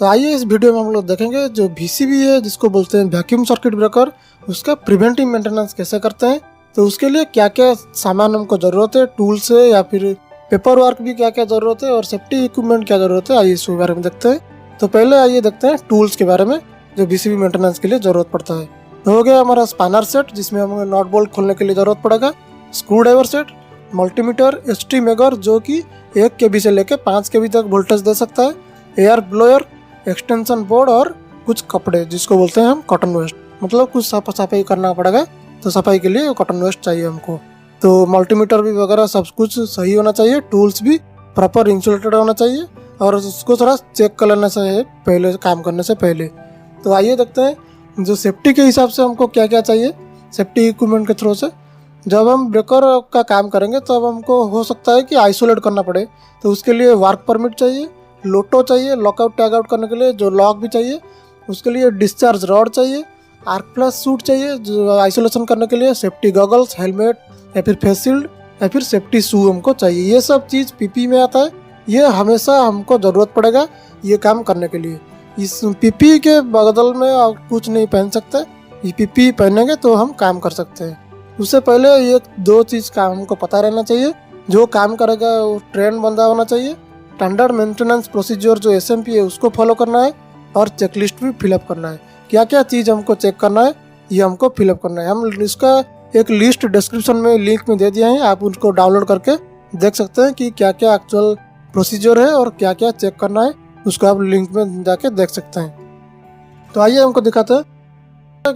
तो आइए इस वीडियो में हम लोग देखेंगे जो VCB है जिसको बोलते हैं वैक्यूम सर्किट ब्रेकर, उसका प्रिवेंटिव मेंटेनेंस कैसे करते हैं। तो उसके लिए क्या क्या सामान हमको ज़रूरत है, टूल्स है या फिर पेपर वर्क भी क्या क्या ज़रूरत है और सेफ्टी इक्विपमेंट क्या ज़रूरत है, आइए इसके बारे में देखते हैं। तो पहले आइए देखते हैं टूल्स के बारे में जो VCB मेंटेनेंस के लिए ज़रूरत पड़ता है। तो हो गया हमारा स्पैनर सेट जिसमें हमें नॉट बोल्ट खोलने के लिए ज़रूरत पड़ेगा, screw driver set, multimeter, ST megger जो कि 1 kV से लेकर 5 kV तक वोल्टेज दे सकता है, एयर ब्लोअर, एक्सटेंशन बोर्ड और कुछ कपड़े जिसको बोलते हैं हम कॉटन वेस्ट, मतलब कुछ सफाई करना पड़ेगा तो सफाई के लिए कॉटन वेस्ट चाहिए हमको। तो मल्टीमीटर भी वगैरह सब कुछ सही होना चाहिए, टूल्स भी प्रॉपर इंसुलेटेड होना चाहिए और उसको थोड़ा चेक कर लेना चाहिए पहले काम करने से पहले। तो आइए देखते हैं जो सेफ्टी के हिसाब से हमको क्या क्या चाहिए सेफ्टी इक्विपमेंट के थ्रू से। जब हम ब्रेकर का काम करेंगे तो अब हमको हो सकता है कि आइसोलेट करना पड़े, तो उसके लिए वर्क परमिट चाहिए, लोटो चाहिए लॉकआउट टैग आउट करने के लिए, जो लॉक भी चाहिए, उसके लिए डिस्चार्ज रॉड चाहिए, आर्क प्लस सूट चाहिए जो आइसोलेशन करने के लिए, सेफ्टी गॉगल्स, हेलमेट या फिर फेस शील्ड या फिर सेफ्टी शू हमको चाहिए। ये सब चीज़ PP में आता है, ये हमेशा हमको ज़रूरत पड़ेगा ये काम करने के लिए। इस PP के बदल में आप कुछ नहीं पहन सकते, ये PP पहनेंगे तो हम काम कर सकते हैं। उससे पहले ये 2 चीज़ का हमको पता रहना चाहिए, जो काम करेगा वो ट्रेन बंदा होना चाहिए, स्टैंडर्ड मेंटेनेंस प्रोसीजर जो SMP है उसको फॉलो करना है और चेकलिस्ट भी फिलअप करना है। क्या क्या चीज़ हमको चेक करना है ये हमको फिलअप करना है। हम इसका एक लिस्ट डिस्क्रिप्शन में लिंक में दे दिया है, आप उसको डाउनलोड करके देख सकते हैं कि क्या क्या एक्चुअल प्रोसीजर है और क्या क्या चेक करना है, उसको आप लिंक में जाके देख सकते हैं। तो आइए हमको दिखाते हैं।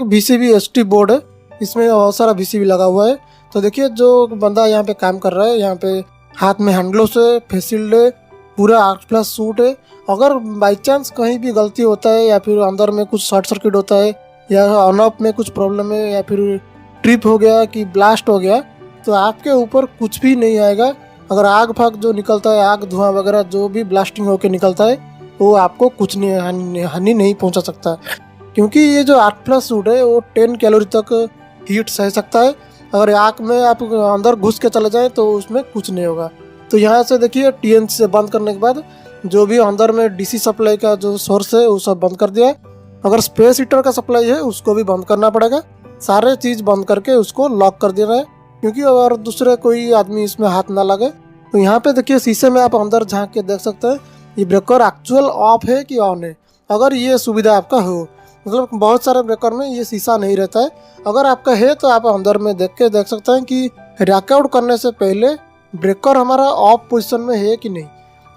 VCB ST बोर्ड है, इसमें बहुत सारा VCB लगा हुआ है। तो देखिए जो बंदा यहाँ पे काम कर रहा है, यहाँ पे हाथ में हैंडग्लोव्स है, फेस शील्ड है, पूरा आर्क प्लस सूट है। अगर बाई चांस कहीं भी गलती होता है या फिर अंदर में कुछ शॉर्ट सर्किट होता है या ऑन ऑफ में कुछ प्रॉब्लम है या फिर ट्रिप हो गया कि ब्लास्ट हो गया, तो आपके ऊपर कुछ भी नहीं आएगा। अगर आग फाग जो निकलता है, आग धुआं वगैरह जो भी ब्लास्टिंग होकर निकलता है, वो आपको कुछ नहीं हानि नहीं पहुंचा सकता, क्योंकि ये जो आर्क प्लस सूट है वो 10 कैलोरी तक हीट सह सकता है। अगर आग में आप अंदर घुस के चले जाएं तो उसमें कुछ नहीं होगा। तो यहाँ से देखिए TNC से बंद करने के बाद जो भी अंदर में DC सप्लाई का जो सोर्स है वो सब बंद कर दिया है। अगर स्पेस हीटर का सप्लाई है उसको भी बंद करना पड़ेगा, सारे चीज़ बंद करके उसको लॉक कर देना है, क्योंकि अगर दूसरे कोई आदमी इसमें हाथ ना लगे। तो यहाँ पे देखिए शीशे में आप अंदर झांक के देख सकते हैं ये ब्रेकर एक्चुअल ऑफ है कि ऑन है। अगर ये सुविधा आपका हो, मतलब बहुत सारे ब्रेकर में ये शीशा नहीं रहता है, अगर आपका है तो आप अंदर में देख के देख सकते हैं कि रैकआउट करने से पहले ब्रेकर हमारा ऑफ पोजीशन में है कि नहीं,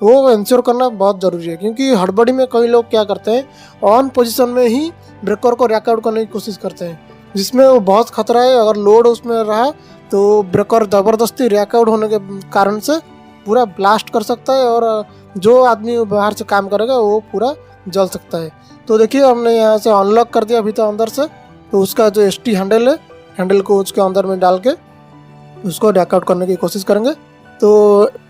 वो इंश्योर करना बहुत ज़रूरी है। क्योंकि हड़बड़ी में कई लोग क्या करते हैं, ऑन पोजीशन में ही ब्रेकर को रैकआउट करने की कोशिश करते हैं, जिसमें वो बहुत खतरा है। अगर लोड उसमें रहा तो ब्रेकर ज़बरदस्ती रैकआउट होने के कारण से पूरा ब्लास्ट कर सकता है और जो आदमी बाहर से काम करेगा वो पूरा जल सकता है। तो देखिए हमने यहाँ से अनलॉक कर दिया अभी तो अंदर से, तो उसका जो ST हैंडल है, हैंडल को उसके अंदर में डाल के उसको रैकआउट करने की कोशिश करेंगे। तो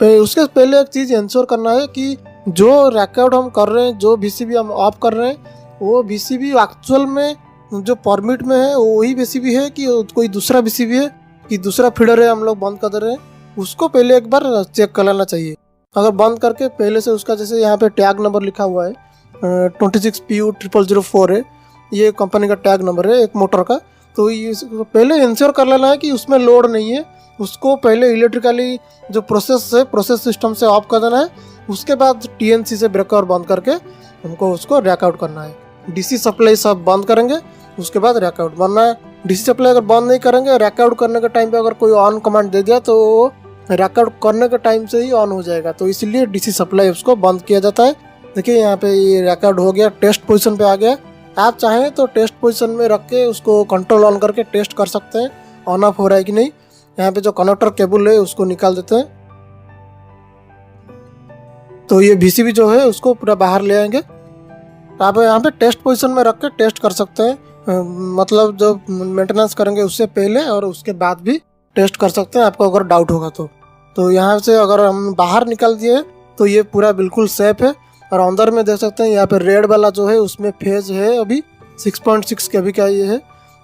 उसके पहले एक चीज़ इंश्योर करना है कि जो रैकआउट हम कर रहे हैं, जो VCB हम ऑफ कर रहे हैं, वो VCB एक्चुअल में जो परमिट में है वही VCB है कि कोई दूसरा VCB है कि दूसरा फीडर है हम लोग बंद कर दे रहे हैं, उसको पहले एक बार चेक कर लेना चाहिए। अगर बंद करके पहले से उसका जैसे यहाँ पे टैग नंबर लिखा हुआ है 26PU0004 है, ये कंपनी का टैग नंबर है एक मोटर का, तो ये पहले इंश्योर कर लेना है कि उसमें लोड नहीं है। उसको पहले इलेक्ट्रिकली जो प्रोसेस है, प्रोसेस सिस्टम से ऑफ कर देना है, उसके बाद TNC से ब्रेकर बंद करके हमको उसको रैकआउट करना है। DC सप्लाई सब बंद करेंगे, उसके बाद रैकआउट बनना है। DC सप्लाई अगर बंद नहीं करेंगे, रैकआउट करने के टाइम पे अगर कोई ऑन कमांड दे दिया तो रैकआउट करने के टाइम से ही ऑन हो जाएगा, तो इसलिए DC सप्लाई उसको बंद किया जाता है। देखिए यहाँ पे ये रैकआउट हो गया, टेस्ट पोजीशन पे आ गया। आप चाहें तो टेस्ट पोजीशन में रख के उसको कंट्रोल ऑन करके टेस्ट कर सकते हैं ऑन ऑफ हो रहा है कि नहीं। यहाँ पे जो कनेक्टर केबल है उसको निकाल देते हैं, तो ये VCB जो है उसको पूरा बाहर ले आएंगे। आप यहाँ पे टेस्ट पोजीशन में रख के टेस्ट कर सकते हैं, मतलब जो मेंटेनेंस करेंगे उससे पहले और उसके बाद भी टेस्ट कर सकते हैं आपको अगर डाउट होगा तो यहाँ से अगर हम बाहर निकाल दिए तो ये पूरा बिल्कुल सेफ है। और अंदर में देख सकते हैं यहाँ पे रेड वाला जो है उसमें फेज है अभी 6.6 kV का ये है,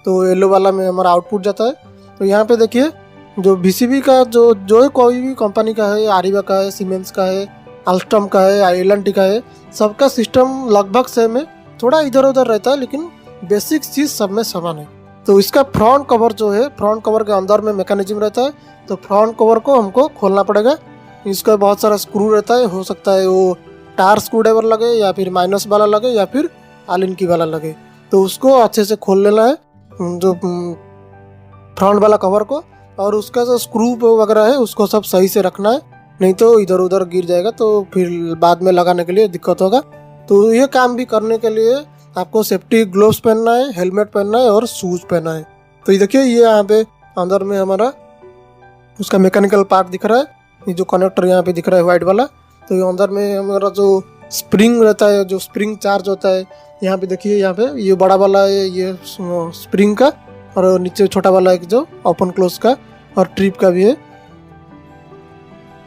तो येलो वाला में हमारा आउटपुट जाता है। तो यहाँ पे देखिए जो VCB का जो कोई भी कंपनी का है, आरिवा का है, सीमेंस का है अल्स्टॉम का है, एल&टी का है, सबका सिस्टम लगभग सेम है, थोड़ा इधर उधर रहता है लेकिन बेसिक चीज़ सब में समान है। तो इसका फ्रंट कवर जो है, फ्रंट कवर के अंदर में मैकेनिज्म रहता है, तो फ्रंट कवर को हमको खोलना पड़ेगा। इसका बहुत सारा स्क्रू रहता है, हो सकता है वो टार स्क्रू ड्राइवर लगे या फिर माइनस वाला लगे या फिर आलिन की वाला लगे, तो उसको अच्छे से खोल लेना है जो फ्रंट वाला कवर को, और उसका जो स्क्रू वगैरह है उसको सब सही से रखना है, नहीं तो इधर उधर गिर जाएगा तो फिर बाद में लगाने के लिए दिक्कत होगा। तो ये काम भी करने के लिए आपको सेफ्टी ग्लोव्स पहनना है, हेलमेट पहनना है और शूज पहनना है। तो ये देखिए, ये यहाँ पे अंदर में हमारा उसका मैकेनिकल पार्ट दिख रहा है, ये जो कनेक्टर यहाँ पे दिख रहा है व्हाइट वाला। तो ये अंदर में हमारा जो स्प्रिंग रहता है, जो स्प्रिंग चार्ज होता है, यहाँ पे देखिए, यहाँ पे ये बड़ा वाला है ये स्प्रिंग का, और नीचे छोटा वाला एक जो ओपन क्लोज का और ट्रिप का भी है।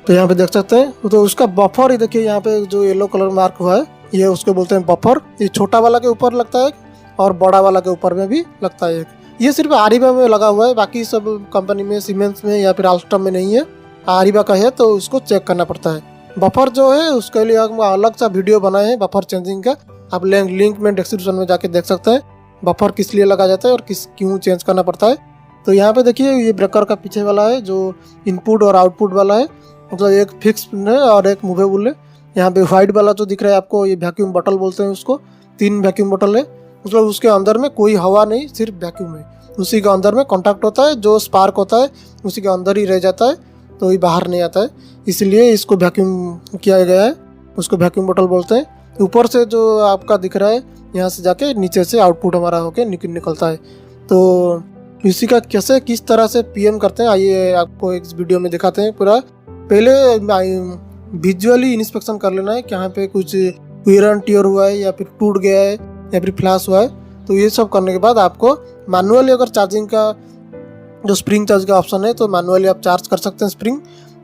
तो यहाँ पे देख सकते हैं, तो उसका बफर ही देखिए, यहाँ पे जो येलो कलर मार्क हुआ है ये उसको बोलते हैं बफर। ये छोटा वाला के ऊपर लगता है और बड़ा वाला के ऊपर में भी लगता है एक। ये सिर्फ आरिबा में लगा हुआ है, बाकी सब कंपनी में, सीमेंस में या फिर आल्स्टॉम में नहीं है। आरिबा का है तो उसको चेक करना पड़ता है। बफर जो है उसके लिए हम अलग सा वीडियो बनाए हैं बफर चेंजिंग का, आप लिंक में डिस्क्रिप्शन में जाके देख सकते हैं बफर किस लिए लगा जाता है और क्यों चेंज करना पड़ता है। तो यहाँ पे देखिए, ये ब्रेकर का पीछे वाला है जो इनपुट और आउटपुट वाला है, मतलब एक फिक्स है और एक मूवेबल है। यहाँ पे व्हाइट वाला जो दिख रहा है आपको, ये वैक्यूम बॉटल बोलते हैं उसको। 3 वैक्यूम बॉटल है, मतलब उसके अंदर में कोई हवा नहीं, सिर्फ वैक्यूम है। उसी के अंदर में कॉन्टैक्ट होता है, जो स्पार्क होता है उसी के अंदर ही रह जाता है, तो ये बाहर नहीं आता है, इसलिए इसको वैक्यूम किया गया है, उसको वैक्यूम बॉटल बोलते हैं। ऊपर से जो आपका दिख रहा है, यहाँ से जाके नीचे से आउटपुट हमारा होके निकलता है। तो इसी का कैसे किस तरह से पीएम करते हैं, आइए आपको एक वीडियो में दिखाते हैं पूरा। पहले विजुअली इंस्पेक्शन कर लेना है कि यहाँ पे कुछ वियर एंड टियर हुआ है या फिर टूट गया है या फिर फ्लैश हुआ है। तो ये सब करने के बाद आपको मैनुअली अगर चार्जिंग का जो स्प्रिंग चार्ज का ऑप्शन है, तो मैनुअली आप चार्ज कर सकते हैं स्प्रिंग।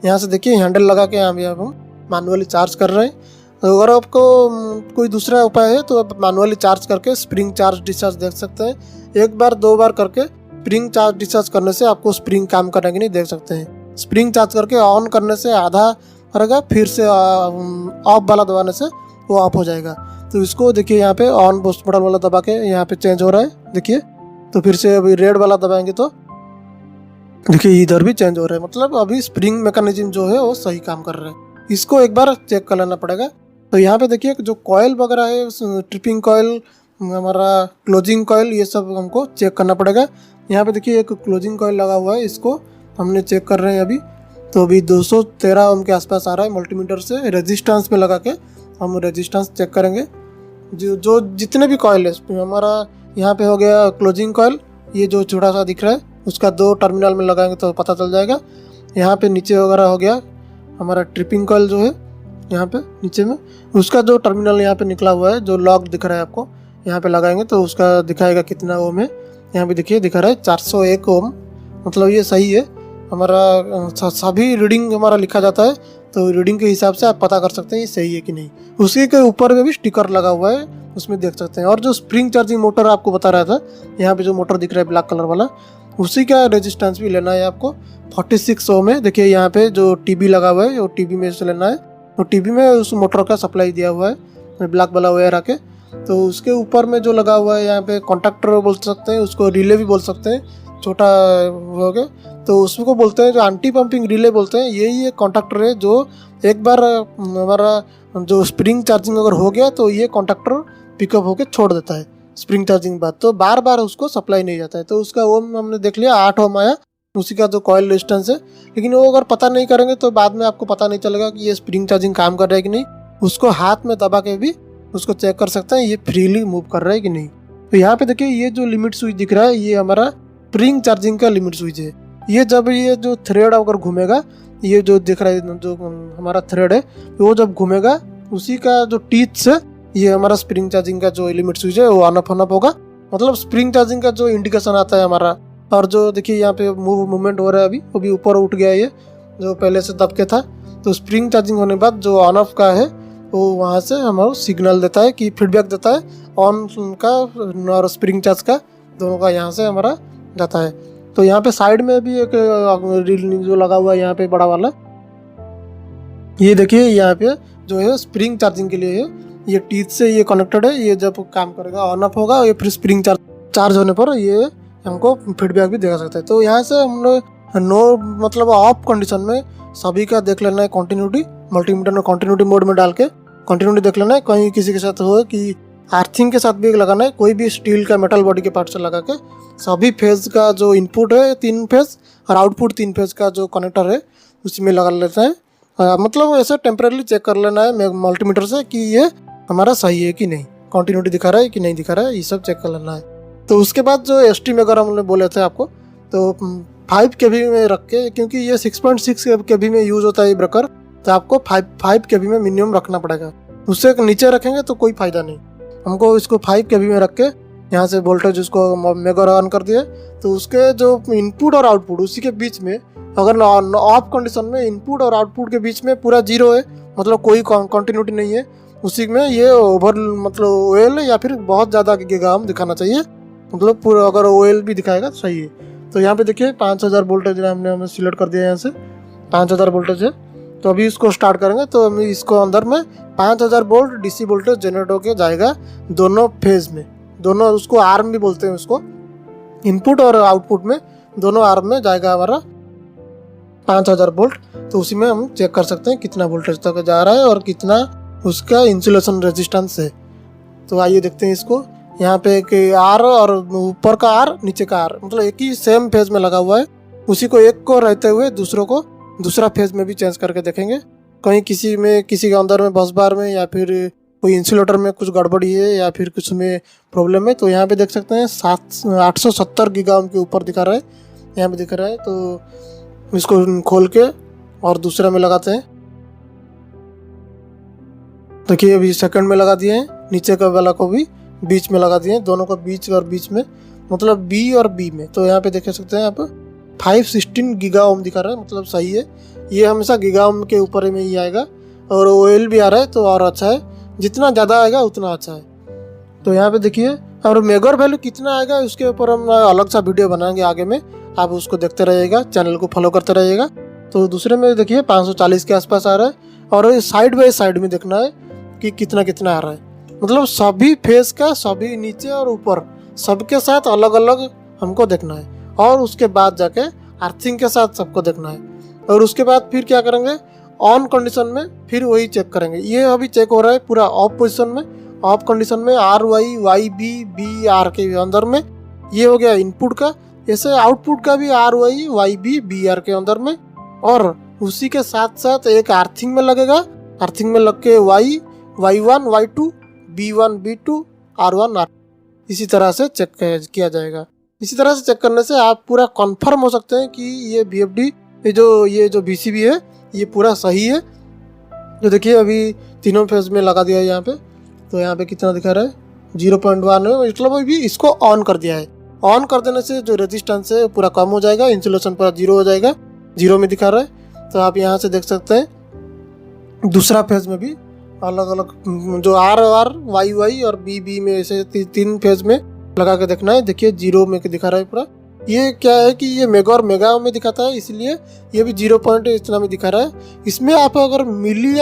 यहाँ से देखिए हैंडल लगा के यहाँ भी हम मैनुअली चार्ज कर रहे हैं। तो अगर आपको कोई दूसरा उपाय है तो आप मैनुअली चार्ज करके स्प्रिंग चार्ज डिस्चार्ज देख सकते हैं। 1 बार 2 बार करके स्प्रिंग चार्ज डिस्चार्ज करने से आपको स्प्रिंग काम करने की नहीं देख सकते हैं। स्प्रिंग चार्ज करके ऑन करने से आधा करेगा, फिर से ऑफ वाला दबाने से वो ऑफ हो जाएगा। तो इसको देखिए, यहाँ पे ऑन बूस्ट बटन वाला दबा के यहाँ पे चेंज हो रहा है, देखिए। तो फिर से अभी रेड वाला दबाएंगे तो देखिए इधर भी चेंज हो रहा है, मतलब अभी स्प्रिंग मैकेनिज्म जो है वो सही काम कर रहा है। इसको एक बार चेक कर लेना पड़ेगा। तो यहाँ पे देखिए जो कॉयल वगैरह है, ट्रिपिंग कॉयल, हमारा क्लोजिंग कॉयल, ये सब हमको चेक करना पड़ेगा। यहाँ पे देखिए एक क्लोजिंग कॉयल लगा हुआ है, इसको हमने चेक कर रहे हैं अभी। तो अभी 213 ओम के आसपास आ रहा है मल्टीमीटर से। रेजिस्टेंस में लगा के हम रेजिस्टेंस चेक करेंगे। जो जितने भी कॉयल है हमारा, यहाँ पे हो गया क्लोजिंग कॉयल, ये जो छोटा सा दिख रहा है उसका 2 टर्मिनल में लगाएंगे तो पता चल जाएगा। यहाँ पे नीचे वगैरह हो गया हमारा ट्रिपिंग कॉयल जो है, यहाँ पे नीचे में उसका जो टर्मिनल यहाँ पे निकला हुआ है, जो लॉक दिख रहा है आपको, यहाँ पे लगाएंगे तो उसका दिखाएगा कितना ओम है। यहाँ पे देखिए दिखा रहा है 401 ओम, मतलब ये सही है। हमारा सभी रीडिंग हमारा लिखा जाता है, तो रीडिंग के हिसाब से आप पता कर सकते हैं ये सही है कि नहीं। उसी के ऊपर में भी स्टिकर लगा हुआ है, उसमें देख सकते हैं। और जो स्प्रिंग चार्जिंग मोटर आपको बता रहा था, यहाँ पे जो मोटर दिख रहा है ब्लैक कलर वाला, उसी का रेजिस्टेंस भी लेना है आपको। 46 ओम है। देखिए यहाँ पे जो टीबी लगा हुआ है, वो टीबी में से लेना है। तो टीबी में उस मोटर का सप्लाई दिया हुआ है ब्लैक वाला वायर आके। तो उसके ऊपर में जो लगा हुआ है यहाँ पे कॉन्टैक्टर बोल सकते हैं, उसको रिले भी बोल सकते हैं, छोटा हो गया तो उसको बोलते हैं जो एंटी पंपिंग रिले बोलते हैं। यही एक कॉन्टैक्टर है जो एक बार हमारा जो स्प्रिंग चार्जिंग अगर हो गया तो ये कॉन्टैक्टर पिकअप होके छोड़ देता है स्प्रिंग चार्जिंग बाद, तो बार बार उसको सप्लाई नहीं जाता है। तो उसका ओम हमने देख लिया 8 ओम आया, उसी का जो कॉइल रेजिस्टेंस है। लेकिन वो अगर पता नहीं करेंगे तो बाद में आपको पता नहीं चलेगा कि ये स्प्रिंग चार्जिंग काम कर रहा है कि नहीं। उसको हाथ में दबा के भी उसको चेक कर सकते हैं ये फ्रीली मूव कर रहा है कि नहीं। तो यहाँ पे देखिए ये जो लिमिट स्विच दिख रहा है, ये हमारा स्प्रिंग चार्जिंग का लिमिट स्विच है। ये जब ये जो थ्रेड अगर घूमेगा, ये जो दिख रहा है जो हमारा थ्रेड है, वो जब घूमेगा उसी का जो टीथ से ये हमारा स्प्रिंग चार्जिंग का जो लिमिट स्विच है वो ऑन ऑफ होगा, मतलब स्प्रिंग चार्जिंग का जो इंडिकेशन आता है हमारा। और जो देखिए यहाँ पे मूवमेंट हो रहा है, अभी ऊपर उठ गया है ये जो पहले से दबके था। तो स्प्रिंग चार्जिंग होने के बाद जो ऑन ऑफ का है वो वहाँ से हमारा सिग्नल देता है कि फीडबैक देता है ऑन का और स्प्रिंग चार्ज का, दोनों का यहाँ से हमारा जाता है। तो यहाँ पे साइड में भी एक रील जो लगा हुआ है यहाँ पे बड़ा वाला, ये देखिए यहाँ पे जो है स्प्रिंग चार्जिंग के लिए है। ये टीथ से ये कनेक्टेड है, ये जब काम करेगा ऑन ऑफ होगा, ये फिर स्प्रिंग चार्ज होने पर ये हमको फीडबैक भी दे सकता है। तो यहाँ से हम लोग नो मतलब ऑफ कंडीशन में सभी का देख लेना है कंटिन्यूटी, मल्टीमीटर में कंटिन्यूटी मोड में डाल के कंटिन्यूटी देख लेना है। कहीं किसी के साथ हो कि आर्थिंग के साथ भी लगाना है, कोई भी स्टील का मेटल बॉडी के पार्ट से लगा के सभी फेज का जो इनपुट है 3 फेज और आउटपुट 3 फेज का जो कनेक्टर है उसमें लगा लेते हैं। मतलब ऐसा टेम्परेली चेक कर लेना है मल्टीमीटर से कि ये हमारा सही है कि नहीं, कंटिन्यूटी दिखा रहा है कि नहीं दिखा रहा है, ये सब चेक कर लेना है। तो उसके बाद जो एसटी अगर हमने बोले थे आपको, तो 5 kV में रख के, क्योंकि ये 6.6 kV में यूज होता है ये ब्रेकर, तो आपको 5 kV में मिनिमम रखना पड़ेगा। उससे नीचे रखेंगे तो कोई फायदा नहीं। हमको इसको 5 kV में रख के यहाँ से वोल्टेज उसको मेगर ऑन कर दिए, तो उसके जो इनपुट और आउटपुट उसी के बीच में, अगर ऑफ कंडीशन में इनपुट और आउटपुट के बीच में पूरा जीरो है, मतलब कोई कंटिन्यूटी नहीं है, उसी में ये ओवर मतलब ओएल या फिर बहुत ज़्यादा गीगाओम दिखाना चाहिए। मतलब पूरा अगर ओएल भी दिखाएगा तो सही है। तो यहाँ पे देखिए 5000 वोल्टेज हमने सिलेक्ट कर दिया, यहाँ से 5000 वोल्टेज है। तो अभी इसको स्टार्ट करेंगे तो अभी इसको अंदर में 5000 वोल्ट डीसी वोल्टेज जनरेट होके जाएगा दोनों फेज में, दोनों, उसको आर्म भी बोलते हैं उसको, इनपुट और आउटपुट में दोनों आर्म में जाएगा हमारा 5000 वोल्ट। तो उसी में हम चेक कर सकते हैं कितना वोल्टेज तक जा रहा है और कितना उसका इंसुलेशन रेजिस्टेंस है। तो आइए देखते हैं इसको। यहाँ पे एक आर और ऊपर का आर नीचे का आर, मतलब एक ही सेम फेज में लगा हुआ है, उसी को एक को रहते हुए दूसरों को दूसरा फेज में भी चेंज करके देखेंगे। कहीं किसी में, किसी के अंदर में बस बार में या फिर कोई इंसुलेटर में कुछ गड़बड़ी है या फिर कुछ में प्रॉब्लम है। तो यहाँ पे देख सकते हैं 870 गीगाओम के ऊपर दिखा रहा है, यहाँ पे दिख रहा है। तो इसको खोल के और दूसरा में लगाते हैं। देखिए अभी सेकंड में लगा दिए हैं, नीचे का वाला को भी बीच में लगा दिए हैं, दोनों को बीच और बीच में, मतलब बी और बी में। तो यहाँ पे देख सकते हैं आप 516 गीगाओम दिखा रहा है, मतलब सही है। ये हमेशा गीगाओम के ऊपर में ही आएगा और ओएल भी आ रहा है तो और अच्छा है, जितना ज़्यादा आएगा उतना अच्छा है। तो यहाँ पे देखिए, और मेगर वैल्यू कितना आएगा उसके ऊपर हम अलग सा वीडियो बनाएंगे आगे में, आप उसको देखते रहिएगा, चैनल को फॉलो करते रहिएगा। तो दूसरे में देखिए 540 के आसपास आ रहा है, और साइड बाई साइड में देखना है कि कितना कितना आ रहा है, मतलब सभी फेस का, सभी नीचे और ऊपर सबके साथ अलग अलग हमको देखना है। और उसके बाद जाके अर्थिंग के साथ सबको देखना है। और उसके बाद फिर क्या करेंगे, ऑन कंडीशन में फिर वही चेक करेंगे। ये अभी चेक हो रहा है पूरा ऑफ पोजीशन में, ऑफ कंडीशन में R Y Y B B R के अंदर में, ये हो गया इनपुट का। ऐसे आउटपुट का भी R Y Y B B R के अंदर में, और उसी के साथ साथ एक अर्थिंग में लगेगा, अर्थिंग में लग के Y1 Y2 B1 B2 R1 R, इसी तरह से चेक किया जाएगा। इसी तरह से चेक करने से आप पूरा कंफर्म हो सकते हैं कि ये VFD, ये जो BCB है ये पूरा सही है। जो देखिए अभी तीनों फेज में लगा दिया है यहाँ पे, तो यहाँ पे कितना दिखा रहा है 0.1 है, मतलब अभी इसको ऑन कर दिया है। ऑन कर देने से जो रेजिस्टेंस है पूरा कम हो जाएगा, इंसुलेशन पूरा 0 हो जाएगा, 0 में दिखा रहा है। तो आप यहाँ से देख सकते हैं दूसरा फेज में भी अलग अलग जो आर वाई वाई और बी बी में ऐसे 3 फेज में लगा के देखना है। देखिए 0 में दिखा रहा है पूरा। ये क्या है कि ये मेगा और मेगा में दिखाता है, इसलिए ये भी 0 पॉइंट इतना में दिखा रहा है। इसमें आप अगर मिली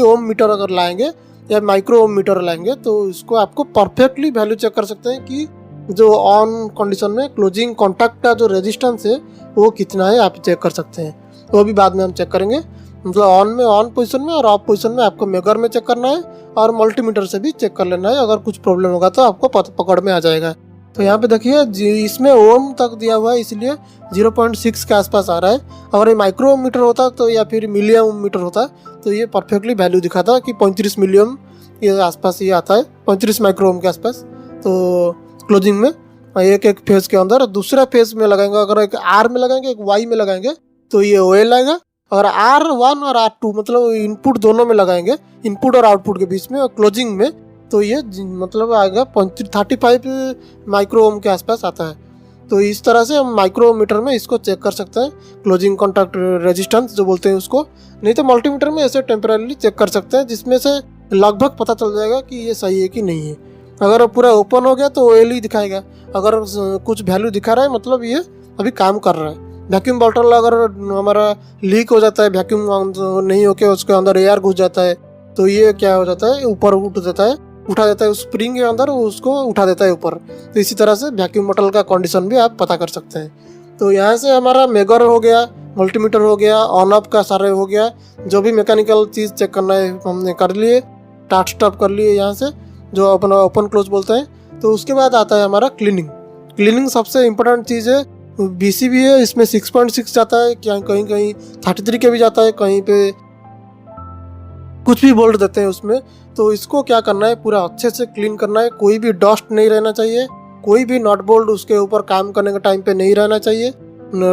ओम मीटर अगर लाएंगे या माइक्रो ओम मीटर लाएंगे तो इसको आपको परफेक्टली वैल्यू चेक कर सकते हैं कि जो ऑन कंडीशन में क्लोजिंग कॉन्टैक्ट का जो रेजिस्टेंस है वो कितना है, आप चेक कर सकते हैं। वो भी बाद में हम चेक करेंगे, मतलब ऑन पोजीशन में और ऑफ पोजीशन में आपको मेगर में चेक करना है और मल्टीमीटर से भी चेक कर लेना है। अगर कुछ प्रॉब्लम होगा तो आपको पकड़ में आ जाएगा। तो यहाँ पे देखिए इसमें ओम तक दिया हुआ है, इसलिए 0.6 के आसपास आ रहा है। अगर ये माइक्रो ओम मीटर होता तो या फिर मिलियम ओम मीटर होता तो ये परफेक्टली वैल्यू दिखाता कि 35 मिलियम ये आसपास ये आता है, 35 माइक्रो ओम के आसपास। तो क्लोजिंग में एक फेज के अंदर दूसरा फेज में लगाएंगे, अगर एक आर में लगाएंगे एक वाई में लगाएंगे तो ये ओएल आएगा। अगर R1 और R2 मतलब इनपुट दोनों में लगाएंगे, इनपुट और आउटपुट के बीच में और क्लोजिंग में, तो ये मतलब आएगा 35 माइक्रो ओम के आसपास आता है। तो इस तरह से हम माइक्रोमीटर में इसको चेक कर सकते हैं, क्लोजिंग कॉन्टैक्ट रेजिस्टेंस जो बोलते हैं उसको। नहीं तो मल्टीमीटर में ऐसे टेम्परेली चेक कर सकते हैं, जिसमें से लगभग पता चल जाएगा कि ये सही है कि नहीं है। अगर पूरा ओपन हो गया तो ओएल ही दिखाएगा, अगर कुछ वैल्यू दिखा रहा है मतलब ये अभी काम कर रहा है। वैक्यूम बॉटल अगर हमारा लीक हो जाता है, वैक्यूम नहीं होके उसके अंदर एयर घुस जाता है, तो ये क्या हो जाता है, ऊपर उठ जाता है, उठा देता है उस स्प्रिंग के अंदर, उसको उठा देता है ऊपर। तो इसी तरह से वैक्यूम बॉटल का कंडीशन भी आप पता कर सकते हैं। तो यहाँ से हमारा मेगर हो गया, मल्टीमीटर हो गया, ऑन ऑफ का सारे हो गया, जो भी मैकेनिकल चीज़ चेक करना है हमने कर लिए, स्टार्ट स्टॉप कर लिए यहाँ से, जो अपना ओपन क्लोज बोलते हैं। तो उसके बाद आता है हमारा क्लीनिंग। क्लीनिंग सबसे इम्पोर्टेंट चीज़ है। बीसीबी है, इसमें 6.6 जाता है, क्या कहीं कहीं 33 के भी जाता है, कहीं पे कुछ भी बोल्ट देते हैं उसमें। तो इसको क्या करना है, पूरा अच्छे से क्लीन करना है, कोई भी डस्ट नहीं रहना चाहिए, कोई भी नट बोल्ट उसके ऊपर काम करने के टाइम पे नहीं रहना चाहिए,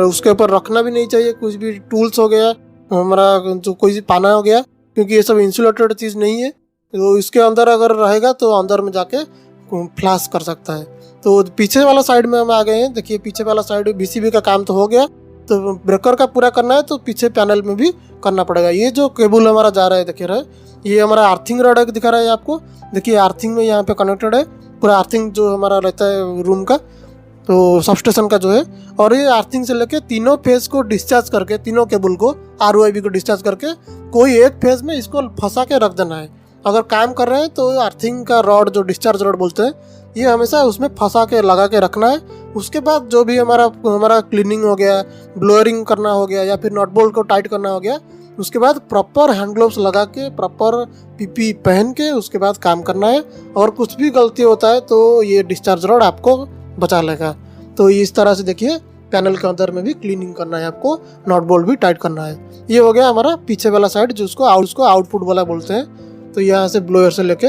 उसके ऊपर रखना भी नहीं चाहिए। कुछ भी टूल्स हो गया हमारा, जो कोई भी पाना हो गया, क्योंकि ये सब इंसुलेटेड चीज़ नहीं है, तो इसके अंदर अगर रहेगा तो अंदर में जाके फ्लैश कर सकता है। तो पीछे वाला साइड में हम आ गए हैं। देखिए पीछे वाला साइड बीसीबी का काम तो हो गया, तो ब्रेकर का पूरा करना है तो पीछे पैनल में भी करना पड़ेगा। ये जो केबल हमारा जा रहा है, देखिए रहा है, ये हमारा अर्थिंग रॉड दिखा रहा है आपको। देखिए अर्थिंग में यहाँ पे कनेक्टेड है, पूरा अर्थिंग जो हमारा रहता है रूम का, तो सबस्टेशन का जो है। और ये अर्थिंग से लेके तीनों फेज को डिस्चार्ज करके, तीनों केबल को ROIB को डिस्चार्ज करके कोई एक फेज में इसको फंसा के रख देना है। अगर काम कर रहे हैं तो अर्थिंग का रॉड, जो डिस्चार्ज रॉड बोलते हैं, ये हमेशा उसमें फंसा के लगा के रखना है। उसके बाद जो भी हमारा क्लीनिंग हो गया, ब्लोअरिंग करना हो गया, या फिर नट बोल्ट को टाइट करना हो गया, उसके बाद प्रॉपर हैंड ग्लोव्स लगा के, प्रॉपर PP पहन के उसके बाद काम करना है। और कुछ भी गलती होता है तो ये डिस्चार्ज रॉड आपको बचा लेगा। तो इस तरह से देखिए पैनल के अंदर में भी क्लीनिंग करना है आपको, नट बोल्ट भी टाइट करना है। ये हो गया हमारा पीछे वाला साइड, जो उसको आउटपुट वाला बोलते हैं। तो यहाँ से ब्लोअर से लेके